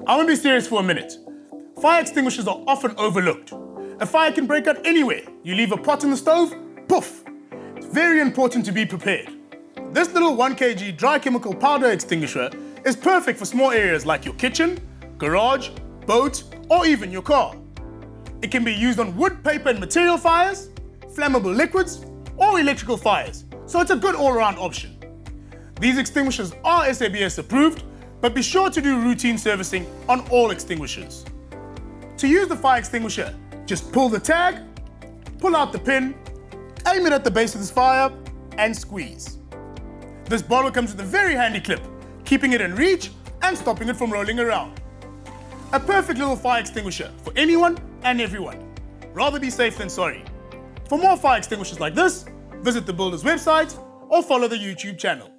I'm gonna be serious for a minute. Fire extinguishers are often overlooked. A fire can break out anywhere. You leave a pot in the stove, poof. It's very important to be prepared. This little 1 kg dry chemical powder extinguisher is perfect for small areas like your kitchen, garage, boat, or even your car. It can be used on wood, paper, and material fires, flammable liquids, or electrical fires, so it's a good all-around option. These extinguishers are SABS approved, but be sure to do routine servicing on all extinguishers. To use the fire extinguisher, just pull the tag, pull out the pin, aim it at the base of this fire, and squeeze. This bottle comes with a very handy clip, keeping it in reach and stopping it from rolling around. A perfect little fire extinguisher for anyone and everyone. Rather be safe than sorry. For more fire extinguishers like this, visit the builder's website or follow the YouTube channel.